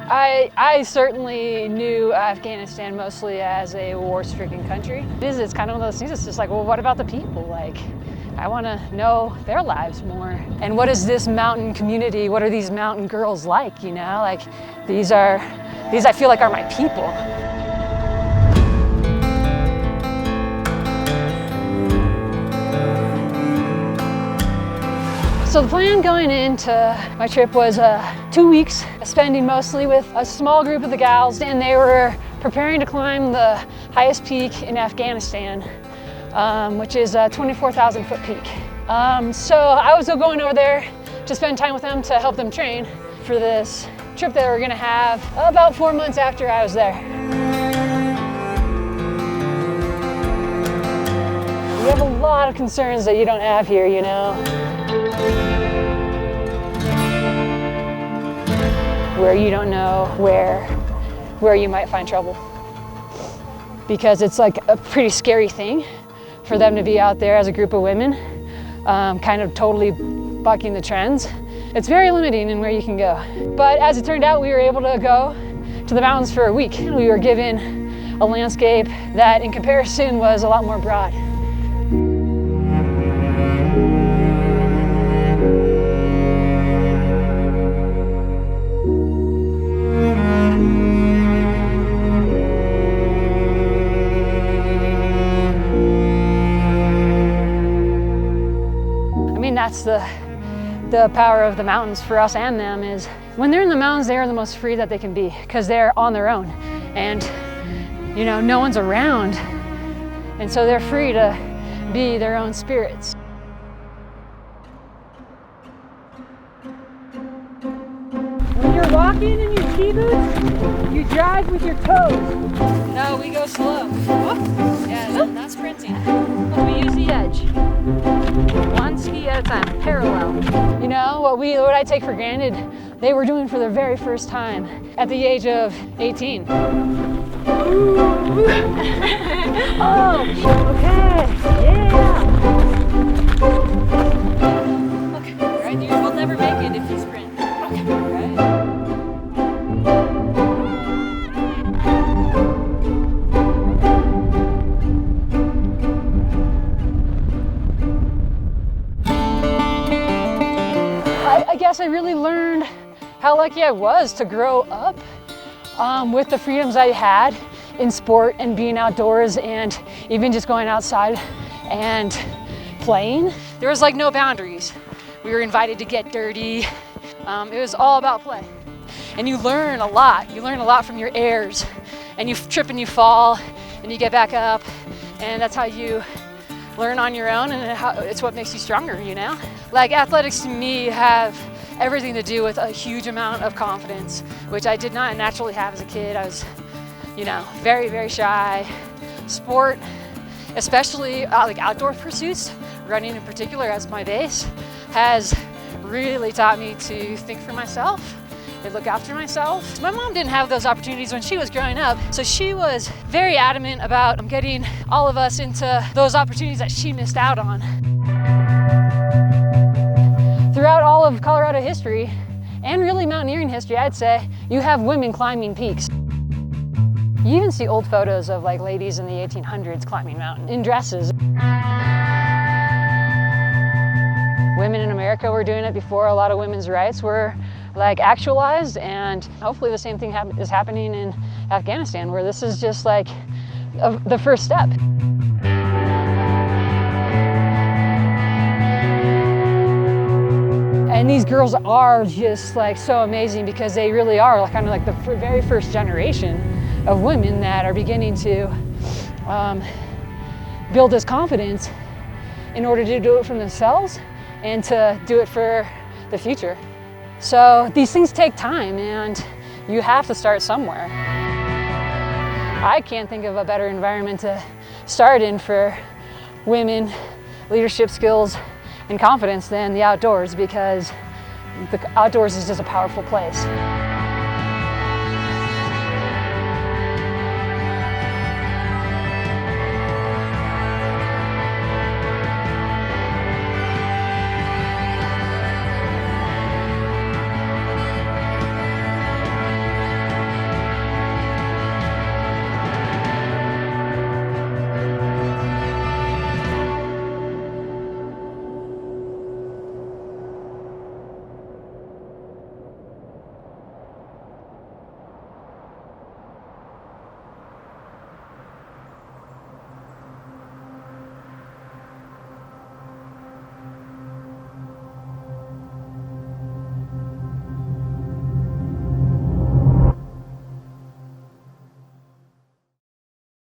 I certainly knew Afghanistan mostly as a war-stricken country. It's kind of one of those things, it's just like, well, what about the people? Like, I want to know their lives more. And what is this mountain community, what are these mountain girls like, you know? Like, these I feel like are my people. So the plan going into my trip was 2 weeks, spending mostly with a small group of the gals, and they were preparing to climb the highest peak in Afghanistan, which is a 24,000 foot peak. So I was going over there to spend time with them to help them train for this trip that we're gonna have about 4 months after I was there. We have a lot of concerns that you don't have here, you know. Where you don't know where you might find trouble. Because it's like a pretty scary thing for them to be out there as a group of women, kind of totally bucking the trends. It's very limiting in where you can go. But as it turned out, we were able to go to the mountains for a week. We were given a landscape that in comparison was a lot more broad. That's the power of the mountains for us and them, is when they're in the mountains, they are the most free that they can be because they're on their own and, you know, no one's around. And so they're free to be their own spirits. When you're walking in your ski boots, you drive with your toes. No, we go slow. Whoop. Yeah, not sprinting. We use the edge. One ski at a time, parallel. You know, what I take for granted, they were doing for the very first time at the age of 18. Oh, okay, yeah. Okay, right, you will never make it if you sprint. Okay, right. I guess I really learned how lucky I was to grow up with the freedoms I had in sport and being outdoors and even just going outside and playing. There was like no boundaries. We were invited to get dirty. It was all about play. And you learn a lot. You learn a lot from your errors. And you trip and you fall and you get back up. And that's how you learn on your own, and it's what makes you stronger, you know? Like, athletics to me have everything to do with a huge amount of confidence, which I did not naturally have as a kid. I was, you know, very, very shy. Sport, especially like outdoor pursuits, running in particular as my base, has really taught me to think for myself and look after myself. My mom didn't have those opportunities when she was growing up, so she was very adamant about getting all of us into those opportunities that she missed out on. Throughout all of Colorado history, and really mountaineering history, I'd say, you have women climbing peaks. You even see old photos of like ladies in the 1800s climbing mountains in dresses. Women in America were doing it before a lot of women's rights were like actualized, and hopefully the same thing is happening in Afghanistan, where this is just like the first step. And these girls are just like so amazing because they really are like kind of like the very first generation of women that are beginning to build this confidence in order to do it for themselves and to do it for the future. So these things take time, and you have to start somewhere. I can't think of a better environment to start in for women, leadership skills, and confidence than the outdoors, because the outdoors is just a powerful place.